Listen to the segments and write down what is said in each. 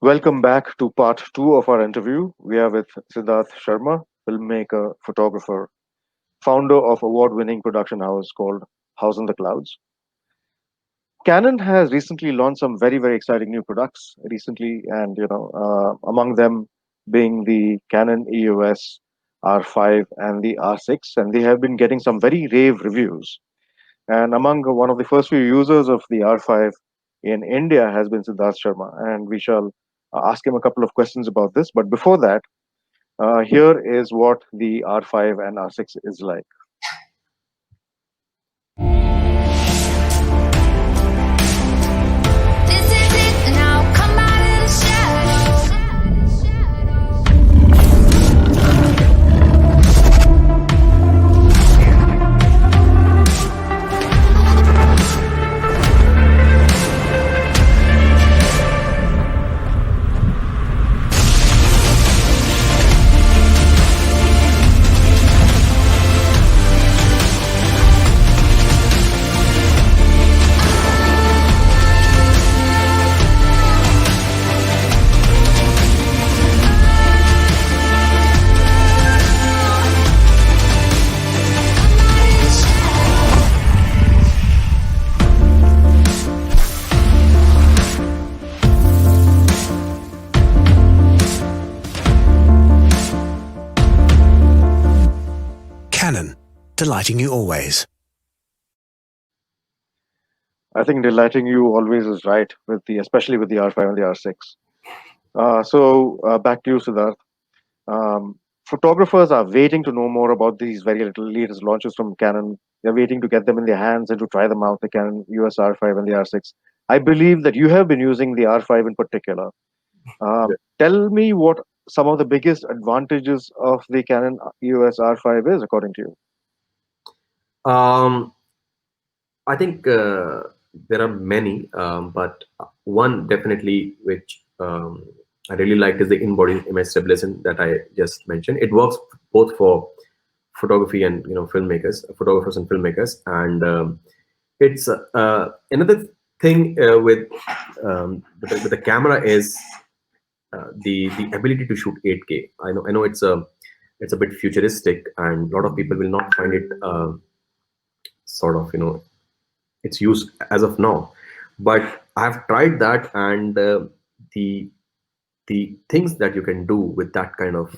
Welcome back to part two of our interview. We are with Siddharth Sharma, filmmaker, photographer, founder of award-winning production house called House in the Clouds. Canon has recently launched some very exciting new products recently, and among them being the Canon EOS R5 and the R6, and they have been getting some very rave reviews. And among one of the first few users of the R5 in India has been Siddharth Sharma, and we shall ask him a couple of questions about this. But before that, here is what the R5 and R6 is like. This is it now. Come out of the shadows. Canon, delighting you always. I think delighting you always is right, especially with the R5 and the R6. Back to you, Siddharth. Photographers are waiting to know more about these very little latest launches from Canon. They're waiting to get them in their hands and to try them out, the Canon EOS R5 and the R6. I believe that you have been using the R5 in particular. Tell me what some of the biggest advantages of the Canon EOS R5 is, according to you. Um, I think there are many, but one definitely which I really liked is the in-body image stabilization that I just mentioned. It works both for photography and filmmakers, photographers and filmmakers, and it's another thing with the camera is the ability to shoot 8K. I know it's a bit futuristic, and a lot of people will not find it sort of its use as of now, but I've tried that, and the things that you can do with that kind of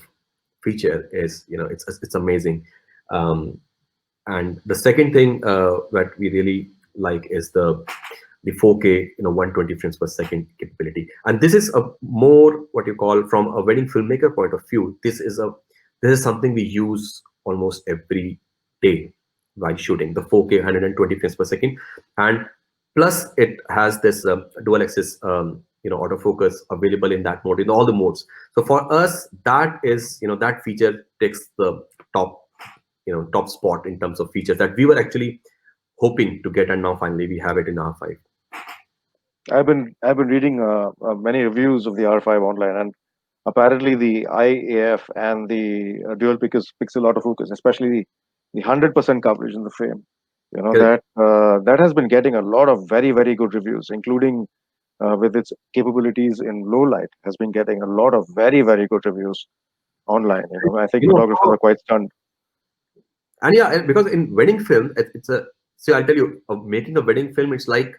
feature is it's amazing. And the second thing that we really like is the 4K 120 frames per second capability, and this is a more what you call from a wedding filmmaker point of view. This is something we use almost every day while shooting the 4K 120 frames per second, and plus it has this dual axis autofocus available in that mode, in all the modes. So for us, that is that feature takes the top spot in terms of features that we were actually hoping to get, and now finally we have it in R5. I've been reading many reviews of the R5 online, and apparently the IAF and the dual pixel autofocus, especially the 100% coverage in the frame, Correct. that has been getting a lot of very good reviews, including with its capabilities in low light, has been getting a lot of very good reviews online. I think You know photographers how are quite stunned. And yeah, because in wedding film, it's a see. I'll tell you, making a wedding film, it's like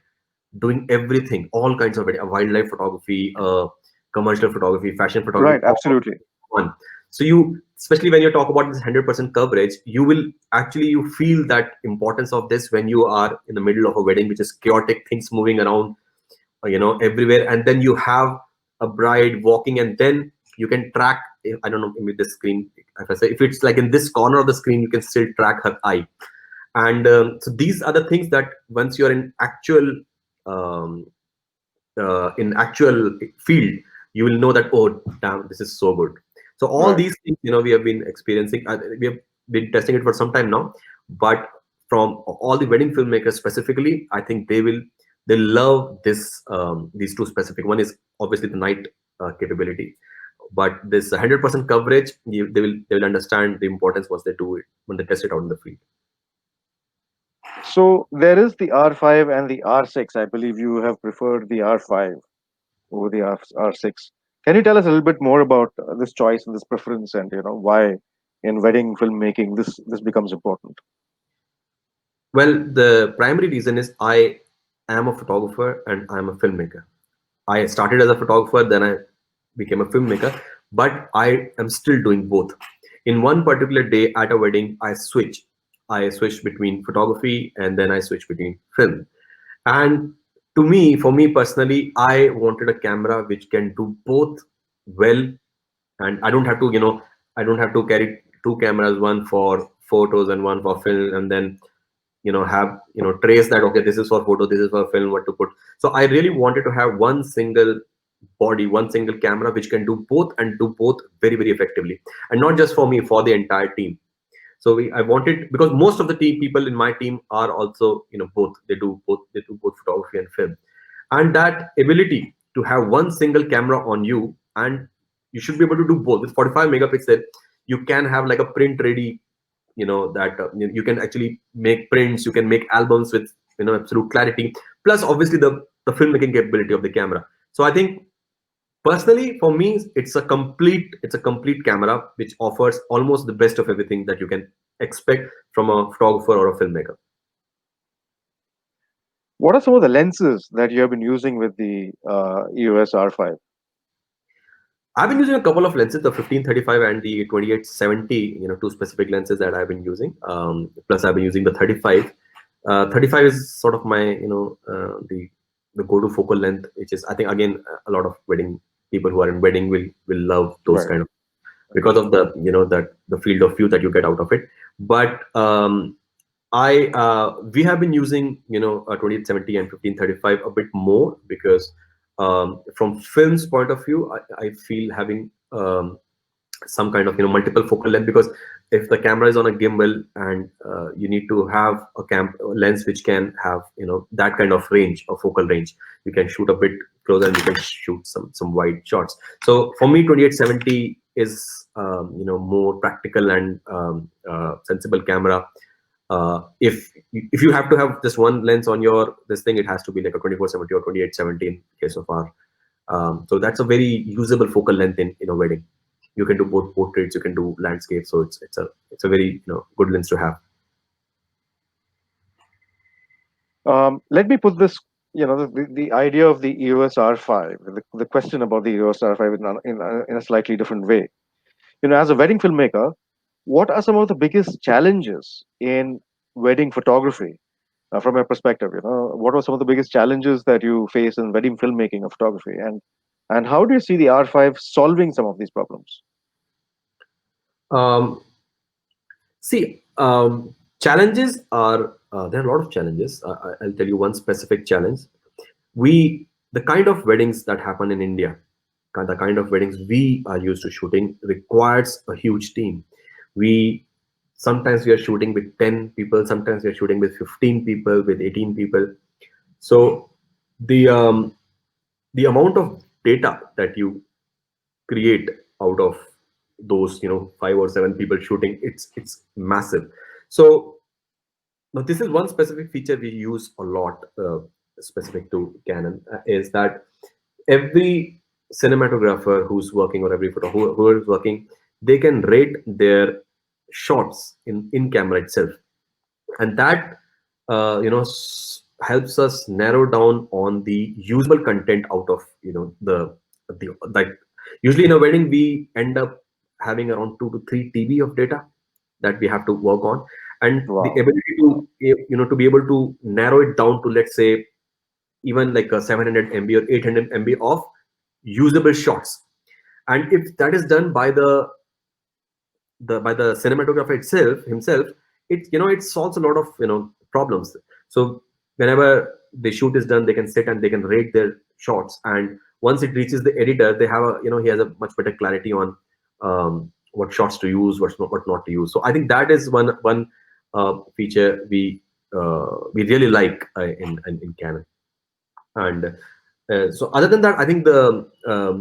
doing everything, all kinds of wildlife photography, commercial photography, fashion photography, Right, all absolutely. in one. So you, especially when you talk about this 100% coverage, you will actually you feel that importance of this when you are in the middle of a wedding, which is chaotic, things moving around, everywhere, and then you have a bride walking, and then you can track. I don't know, maybe the screen. If I say if it's like in this corner of the screen, you can still track her eye, and so these are the things that once you're um, in actual field, you will know that, oh damn, this is so good. So all Right. these things we have been experiencing, we have been testing it for some time now, but from all the wedding filmmakers specifically, I think they love these two specific. One is obviously the night capability, but this 100% coverage, they will understand the importance once they do it, when they test it out in the field. So there is the R5 and the R6. I believe you have preferred the R5. over the R6. Can you tell us a little bit more about this choice and this preference, and why in wedding filmmaking this becomes important? Well, the primary reason is I am a photographer and I'm a filmmaker. I started as a photographer, then I became a filmmaker, but I am still doing both. In one particular day at a wedding, I switch. I switch between photography and then I switch between film. And for me personally, I wanted a camera which can do both well, and I don't have to, I don't have to carry two cameras, one for photos and one for film, and then have trace that, okay, this is for photo, this is for film, what to put. So I really wanted to have one single body, one single camera which can do both and do both very, very effectively, and not just for me, for the entire team. So I wanted, because most of the people in my team are also both, they do both photography and film, and that ability to have one single camera on you, and you should be able to do both. With 45 megapixel you can have like a print ready, that you can actually make prints, you can make albums with absolute clarity, plus obviously the filmmaking capability of the camera. So I think personally for me it's a complete camera which offers almost the best of everything that you can expect from a photographer or a filmmaker. What are some of the lenses that you have been using with the EOS R5? I've been using a couple of lenses, the 15-35 and the 28-70, two specific lenses that I've been using. Plus I've been using the 35. 35 is sort of my, the go-to focal length, which is, I think, again, a lot of wedding people who are in wedding will love those Right. kind of, because of the, that the field of view that you get out of it. But we have been using, a 28-70 and 15-35 a bit more, because from film's point of view, I feel having some kind of multiple focal length, because if the camera is on a gimbal and you need to have a lens which can have that kind of range, of focal range, you can shoot a bit closer and you can shoot some wide shots. So for me 28-70 is more practical and sensible camera. If you have to have just one lens on your this thing, it has to be like a 24-70 or 28-70 in case of our so that's a very usable focal length in a wedding. You can do both portraits, you can do landscape, so it's a very good lens to have. Let me put this, the idea of the EOS R5, the question about the EOS R5 in a slightly different way. As a wedding filmmaker, what are some of the biggest challenges in wedding photography from your perspective? What are some of the biggest challenges that you face in wedding filmmaking of photography, and how do you see the R5 solving some of these problems? Challenges are there are a lot of challenges. I'll tell you one specific challenge. The kind of weddings that happen in India, the kind of weddings we are used to shooting, requires a huge team. Sometimes we are shooting with 10 people, sometimes we are shooting with 15 people, with 18 people. So the amount of data that you create out of those 5 or 7 people shooting, it's massive. So now this is one specific feature we use a lot, specific to Canon, is that every cinematographer who's working, or every photographer who is working, they can rate their shots in camera itself, and that helps us narrow down on the usable content out of the like usually in a wedding we end up having around 2 to 3 TB of data that we have to work on, and Wow. the ability to to be able to narrow it down to, let's say, even like a 700 MB or 800 MB of usable shots. And if that is done by the cinematographer himself, it solves a lot of problems. So whenever the shoot is done, they can sit and they can rate their shots, and once it reaches the editor, they have he has a much better clarity on what shots to use, what not to use. So I think that is one feature we really like in Canon. And so other than that, I think the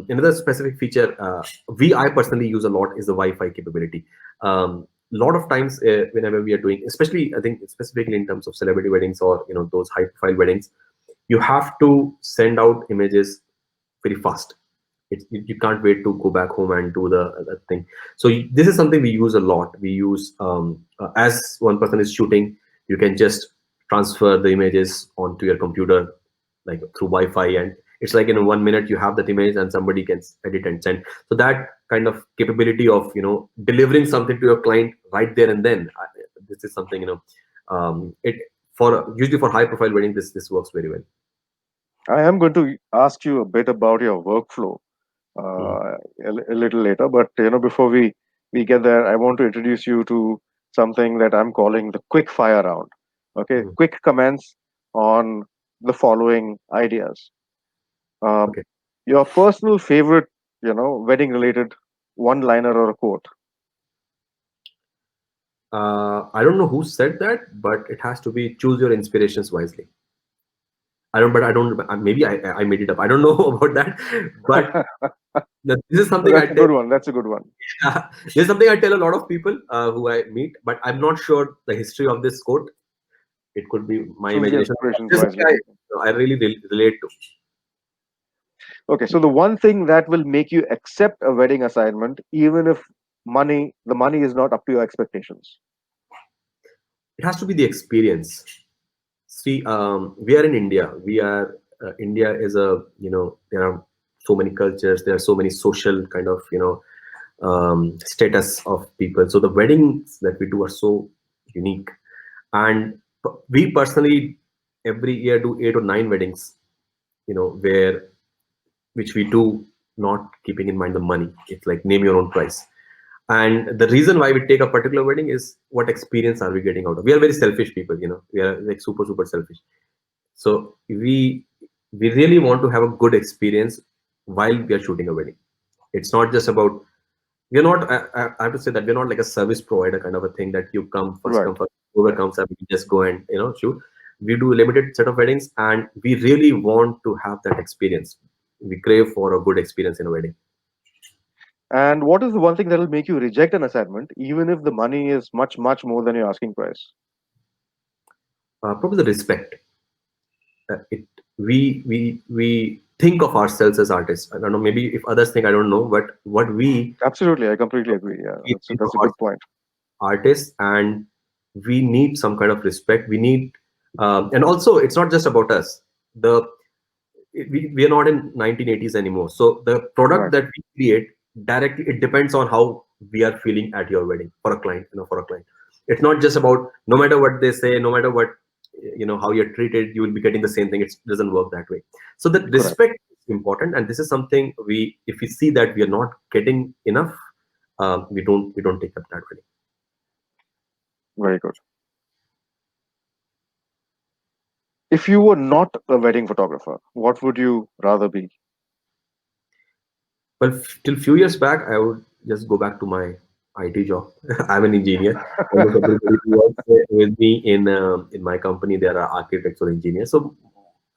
another specific feature I personally use a lot is the Wi-Fi capability. Lot of times whenever we are doing, especially I think specifically in terms of celebrity weddings or those high profile weddings, you have to send out images very fast. You can't wait to go back home and do the thing. So this is something we use a lot. We use as one person is shooting, you can just transfer the images onto your computer like through Wi-Fi, and it's like in 1 minute you have that image and somebody can edit and send. So that kind of capability of delivering something to your client right there and then, this is something it for usually for high profile wedding, this works very well. I am going to ask you a bit about your workflow Mm. a little later, but before we get there, I want to introduce you to something that I'm calling the quick fire round. Okay, Mm. quick comments on the following ideas. Um, Okay. your personal favorite, wedding related one liner or a quote. I don't know who said that, but it has to be choose your inspirations wisely. I don't. Maybe I made it up. I don't know about that, but this is something I That's a tell. good one. That's a good one. This is something I tell a lot of people who I meet, but I'm not sure the history of this quote. It could be my Choose your imagination. inspirations This is wisely. something I really relate to. Okay, so the one thing that will make you accept a wedding assignment, even if the money is not up to your expectations. It has to be the experience. See, we are in India. India is a, there are so many cultures, there are so many social kind of, status of people. So the weddings that we do are so unique. And we personally every year do 8 or 9 weddings, where which we do not keeping in mind the money. It's like name your own price. And the reason why we take a particular wedding is what experience are we getting out of. We are very selfish people, we are like super selfish. So we really want to have a good experience while we are shooting a wedding. It's not just about, we're not I have to say that we're not like a service provider kind of a thing that you Right. come first, whoever comes up, you just go and shoot. We do a limited set of weddings, and we really want to have that experience. We crave for a good experience in a wedding. And what is the one thing that will make you reject an assignment, even if the money is much more than your asking price? Probably the respect. It we think of ourselves as artists. I don't know, maybe if others think, I don't know, but what Absolutely, I completely agree. Yeah, we think of that's a good ourselves point. artists, and we need some kind of respect. We need, and also it's not just about us. We are not in 1980s anymore. So the product Right. that we create directly, it depends on how we are feeling at your wedding for a client. For a client, it's not just about, no matter what they say, no matter what, how you're treated, you will be getting the same thing. It doesn't work that way. So the Correct. respect is important, and this is something if we see that we are not getting enough, we don't take up that wedding. Very good. If you were not a wedding photographer, what would you rather be? Well, till few years back, I would just go back to my IT job. I'm an engineer. Almost everybody who works with me in my company, they are architects or engineers. So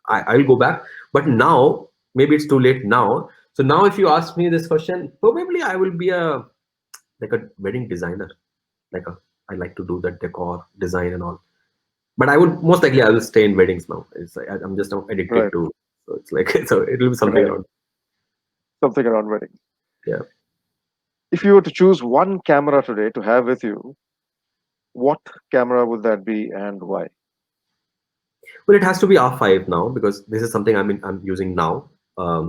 I'll go back. But now, maybe it's too late now. So now, if you ask me this question, probably I will be like a wedding designer. Like I like to do the decor design and all. But I would most likely I will stay in weddings now. It's like I'm just now addicted Right. to. So it's like so it will be something Right. around. Something around weddings. Yeah. If you were to choose one camera today to have with you, what camera would that be and why? Well, it has to be R5 now because this is something I'm using now.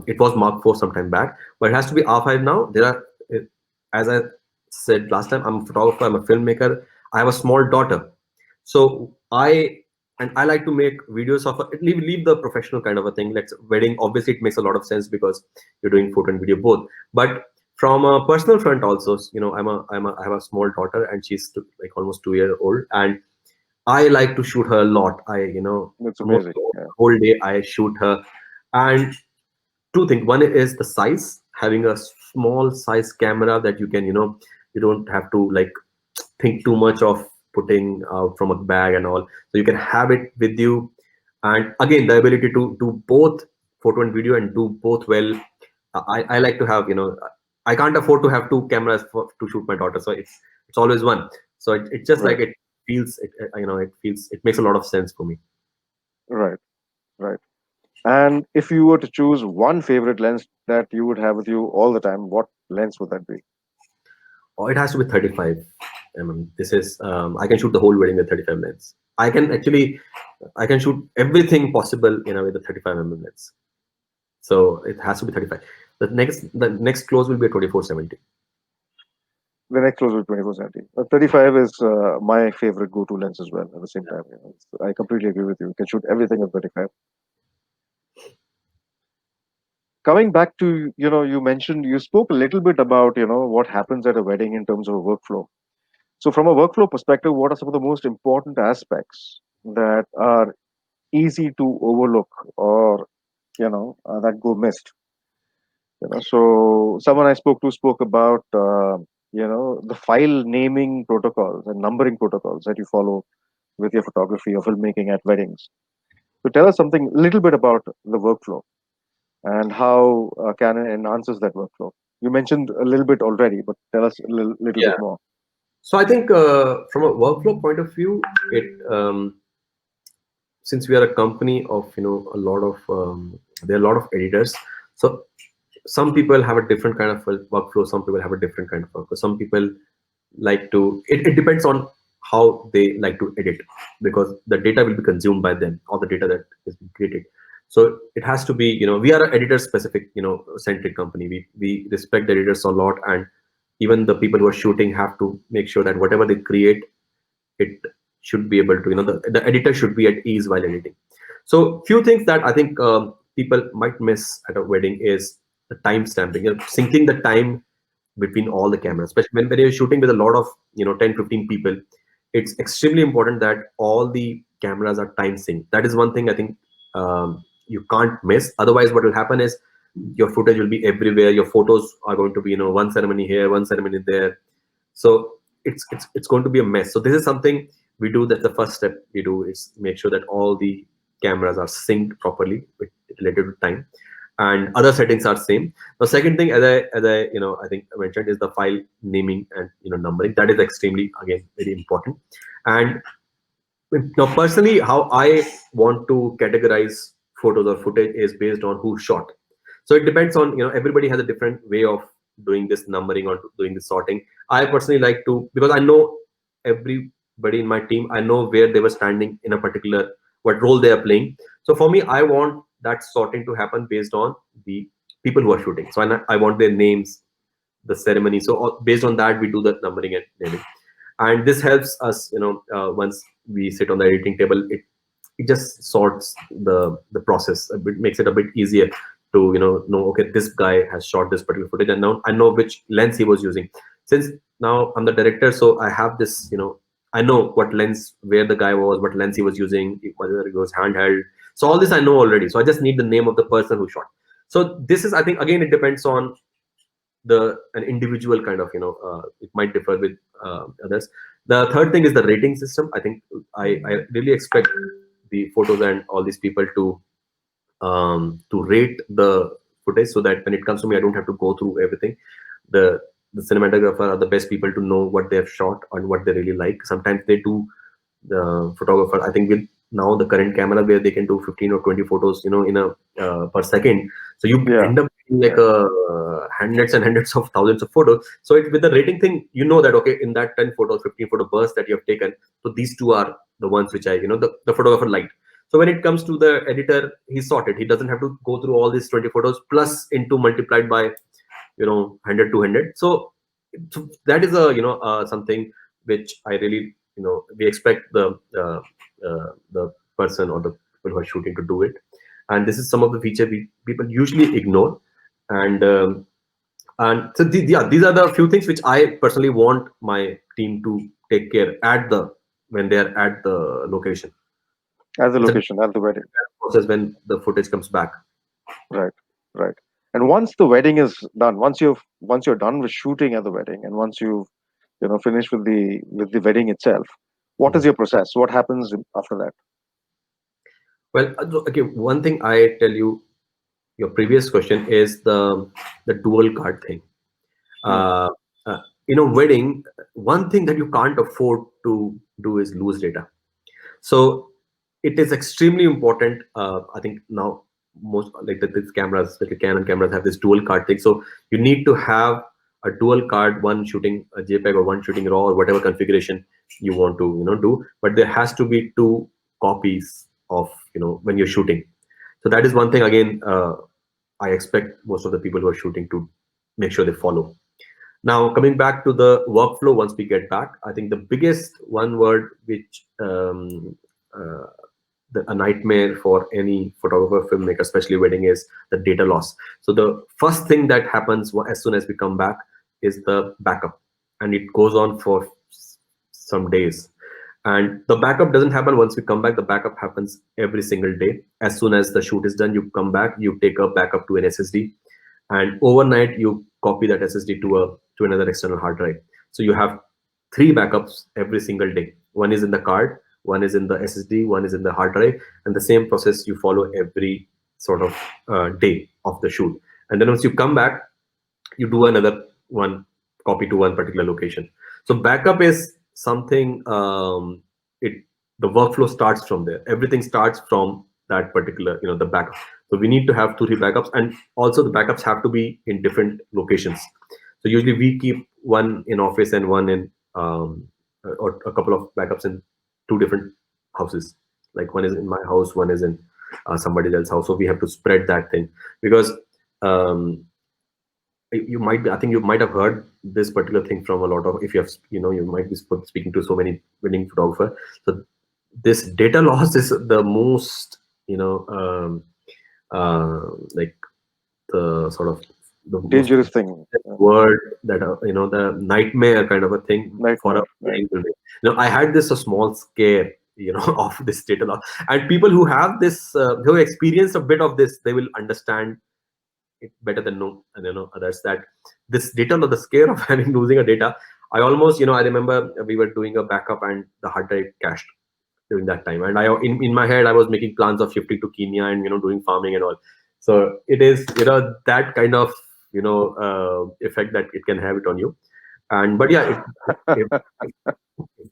It was Mark 4 sometime back, but it has to be R5 now. As I said last time, I'm a photographer, I'm a filmmaker. I have a small daughter, so I like to make videos of leave the professional kind of a thing. Like wedding, obviously, it makes a lot of sense because you're doing photo and video both. But from a personal front, also, I have a small daughter, and she's like almost 2 year old, and I like to shoot her a lot. That's Almost amazing. the Yeah. whole day I shoot her. And two things. One is the size, having a small size camera that you can, you don't have to like think too much of putting out from a bag and all. So you can have it with you. And again, the ability to do both photo and video and do both well. I like to have, I can't afford to have two cameras to shoot my daughter. So it's always one. So it's just like Right. it feels, it makes a lot of sense for me. Right. Right. And if you were to choose one favorite lens that you would have with you all the time, what lens would that be? Or it has to be 35 This is I can shoot the whole wedding with 35 lens. I can shoot everything possible with the 35 lens. So it has to be 35. The next close will be a 24-70. The next close with 24-70. 35 is my favorite go-to lens as well. At the same time, I completely agree with you. You can shoot everything with 35. Coming back to, you spoke a little bit about, what happens at a wedding in terms of a workflow. So from a workflow perspective, what are some of the most important aspects that are easy to overlook, or that go missed? So someone I spoke to spoke about the file naming protocols and numbering protocols that you follow with your photography or filmmaking at weddings. So tell us something a little bit about the workflow and how Canon enhances that workflow. You mentioned a little bit already, but tell us a little bit Yeah. more. So I think from a workflow point of view, it since we are a company of a lot of there are a lot of editors. So some people have a different kind of workflow. Some people have a different kind of workflow. Some people like to. It depends on how they like to edit, because the data will be consumed by them, or the data that is created. So it has to be, we are an editor specific, centric company. We respect the editors a lot, and even the people who are shooting have to make sure that whatever they create, it should be able to, the editor should be at ease while editing. So few things that I think people might miss at a wedding is the time stamping, syncing the time between all the cameras, especially when you're shooting with a lot of 10-15 people. It's extremely important that all the cameras are time synced. That is one thing I think you can't miss. Otherwise what will happen is your footage will be everywhere. Your photos are going to be one ceremony here, one ceremony there. So it's going to be a mess. So this is something we do. That the first step we do is make sure that all the cameras are synced properly with related to time, and other settings are same. The second thing, as I I think I mentioned, is the file naming and numbering. That is extremely, again, very important. And now personally, how I want to categorize photos or footage is based on who shot. So it depends on, everybody has a different way of doing this numbering or doing this sorting. I personally like to, because I know everybody in my team, I know where they were standing in a particular, what role they are playing. So for me, I want that sorting to happen based on the people who are shooting. So I want their names, the ceremony. So based on that, we do the numbering and naming. And this helps us, once we sit on the editing table, it just sorts the process a bit, makes it a bit easier to know, okay, this guy has shot this particular footage, and now I know which lens he was using. Since now I'm the director, so I have this, I know what lens, where the guy was, what lens he was using, whether it was handheld. So all this I know already. So I just need the name of the person who shot. So this is, I think, again, it depends on an individual kind of, it might differ with others. The third thing is the rating system. I think I really expect the photos and all these people to rate the footage, so that when it comes to me, I don't have to go through everything. The cinematographer are the best people to know what they have shot and what they really like. Sometimes they do, the photographer, I think, with now the current camera, where they can do 15 or 20 photos in a per second. So you Yeah. end up like hundreds and hundreds of thousands of photos. So with the rating thing, that, okay, in that 10 photos, 15 photo burst that you have taken, so these two are the ones which I the photographer liked. So when it comes to the editor, he's sorted. He doesn't have to go through all these 20 photos plus into multiplied by 100, 200. So that is a something which I really, we expect the person or the people who are shooting to do it. And this is some of the feature people usually ignore. And so these are the few things which I personally want my team to take care when they are at the location. At the It's a location, at the wedding. process when the footage comes back. Right, right. And once the wedding is done, once you're done with shooting at the wedding, and once you've finished with the wedding itself, what is Mhm. your process? What happens after that? Well, okay, one thing I tell you, your previous question is the dual card thing. Hmm. Uh, in a wedding, one thing that you can't afford to do is lose data. So it is extremely important. I think now most like these cameras, especially Canon cameras, have this dual card thing. So you need to have a dual card, one shooting a JPEG or one shooting RAW or whatever configuration you want to do. But there has to be two copies of when you're shooting. So that is one thing again. I expect most of the people who are shooting to make sure they follow. Now, coming back to the workflow, once we get back, I think the biggest one word which uh, a nightmare for any photographer, filmmaker, especially wedding, is the data loss. So the first thing that happens as soon as we come back is the backup, and it goes on for some days. And the backup doesn't happen once we come back. The backup happens every single day. As soon as the shoot is done, you come back, you take a backup to an SSD, and overnight you copy that SSD to another external hard drive. So you have three backups every single day. One is in the card, one is in the SSD, one is in the hard drive, and the same process you follow every sort of day of the shoot. And then once you come back, you do another one copy to one particular location. So backup is something, it the workflow starts from there. Everything starts from that particular, the backup. So we need to have 2-3 backups, and also the backups have to be in different locations. So usually we keep one in office and one in or a couple of backups in 2 different houses. Like one is in my house, one is in somebody else's house. So we have to spread that thing, because you might be, I think you might have heard this particular thing from a lot of, if you have, you might be speaking to so many wedding photographers. So this data loss is the most, like the sort of the Dangerous thing. word that the nightmare kind of a thing for a wedding today. I had this a small scare, of this data loss, and people who have this, who have experienced a bit of this, they will understand it better than others, that this data, or the scare of having losing a data. I almost, I remember we were doing a backup and the hard drive cached during that time, and in my head I was making plans of shifting to Kenya and doing farming and all. So it is that kind of effect that it can have it on you. And but yeah,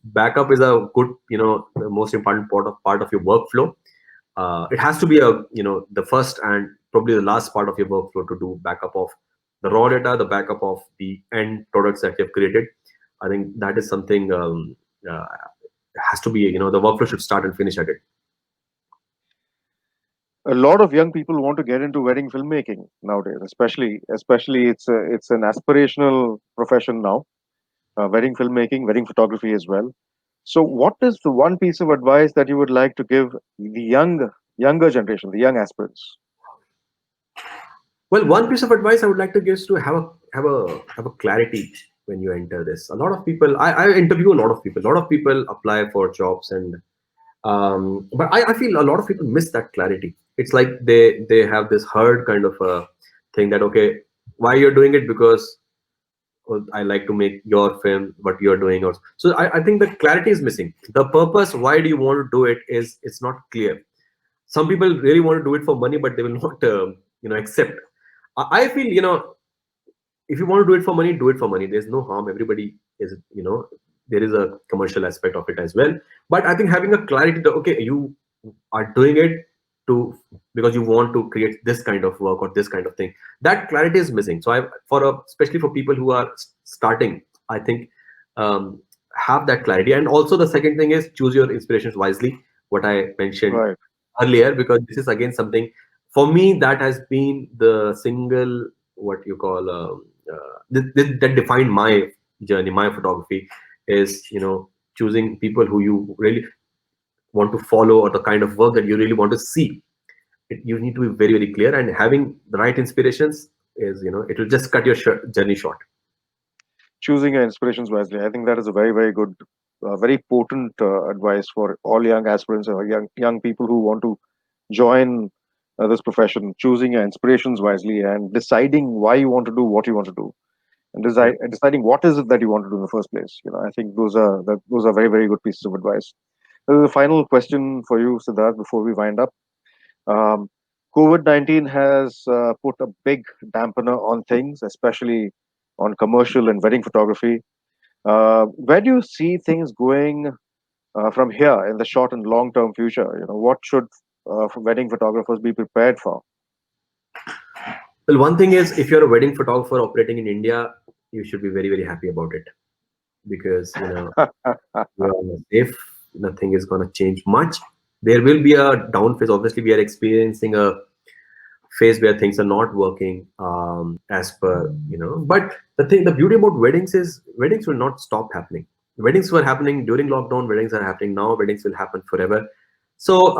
backup is a good, the most important part of your workflow. It has to be the first and probably the last part of your workflow, to do backup of the raw data, the backup of the end products that you've created. I think that is something, has to be, the workflow should start and finish at it. A lot of young people want to get into wedding filmmaking nowadays, especially it's an aspirational profession now. Wedding filmmaking, wedding photography as well. So, what is the one piece of advice that you would like to give the younger generation, the young aspirants? Well, one piece of advice I would like to give is to have a clarity when you enter this. A lot of people, I interview a lot of people. A lot of people apply for jobs, and but I feel a lot of people miss that clarity. It's like they have this herd kind of a thing, that okay, why you're doing it? Because I like to make your film, what you're doing. Or so I think the clarity is missing. The purpose, why do you want to do it, is it's not clear. Some people really want to do it for money, but they will not accept. I feel, if you want to do it for money, do it for money. There's no harm. Everybody is, there is a commercial aspect of it as well. But I think having a clarity that, okay, you are doing it because you want to create this kind of work or this kind of thing, that clarity is missing. So especially for people who are starting, I think, have that clarity. And also the second thing is, choose your inspirations wisely, what I mentioned earlier, because this is again something for me that has been the single, what you call, that defined my journey, my photography, is choosing people who you really want to follow, or the kind of work that you really want to see. You need to be very, very clear, and having the right inspirations is, it will just cut your journey short. Choosing your inspirations wisely, I think that is a very, very good, very potent advice for all young aspirants or young people who want to join this profession. Choosing your inspirations wisely and deciding why you want to do what you want to do, and deciding what is it that you want to do in the first place. I think those are very, very good pieces of advice. The final question for you, Siddharth, before we wind up. COVID-19 has put a big dampener on things, especially on commercial and wedding photography. Where do you see things going from here in the short and long-term future? What should wedding photographers be prepared for? Well, one thing is, if you're a wedding photographer operating in India, you should be very, very happy about it, because you are safe. Nothing is going to change much. There will be a down phase. Obviously, we are experiencing a phase where things are not working as per, But the beauty about weddings is weddings will not stop happening. Weddings were happening during lockdown. Weddings are happening now. Weddings will happen forever. So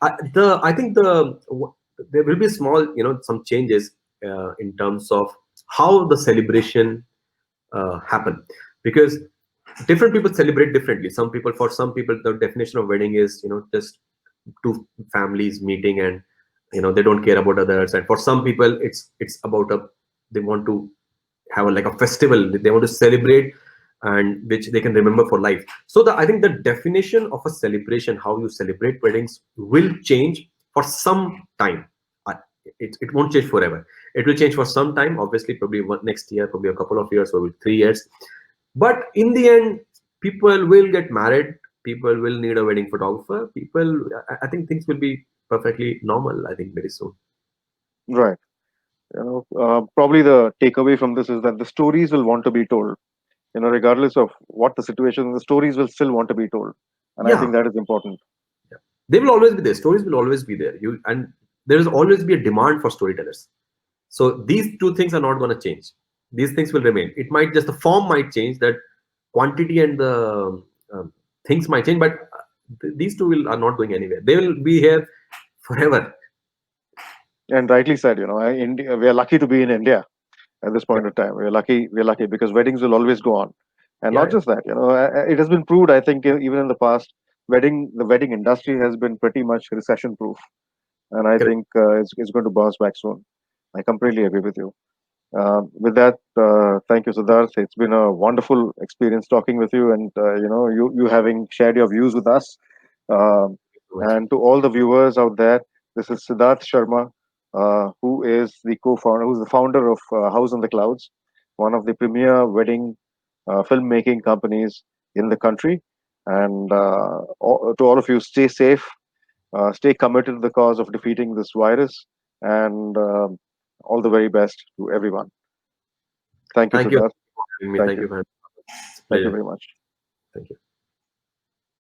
I think there will be small, some changes in terms of how the celebration happen, because different people celebrate differently. For some people, the definition of wedding is, just two families meeting, and they don't care about others. And for some people, it's about they want to have like a festival, they want to celebrate, and which they can remember for life. So I think the definition of a celebration, how you celebrate weddings, will change for some time. Uh, it won't change forever. It will change for some time, obviously, probably next year, probably a couple of years, probably 3 years. But in the end, people will get married. People will need a wedding photographer. I think things will be perfectly normal, I think, very soon. Right. Probably the takeaway from this is that the stories will want to be told. Regardless of what the situation, the stories will still want to be told, and I Yeah, think that is important. yeah. They will always be there. Stories will always be there. And there will always be a demand for storytellers. So these two things are not going to change. These things will remain. It might just, the form might change, that quantity and the things might change, but these two are not going anywhere. They will be here forever. And rightly said. India, we are lucky to be in India at this Yeah, point of time. We're lucky. We're lucky because weddings will always go on, and yeah, not yeah. just that. It has been proved. I think even in the past, the wedding industry has been pretty much recession proof, and I Correct. think it's going to bounce back soon. I completely agree with you. With that, thank you, Siddharth. It's been a wonderful experience talking with you, and you having shared your views with us. Um So much. and to all the viewers out there, this is Siddharth Sharma, who's the founder of House on the Clouds, one of the premier wedding filmmaking companies in the country. And to all of you, stay safe, stay committed to the cause of defeating this virus, and all the very best to everyone. Thank you, Thank you Siddharth. for having me. Thank Thank you. you for having me. It's a Thank you pleasure. very much. Thank you.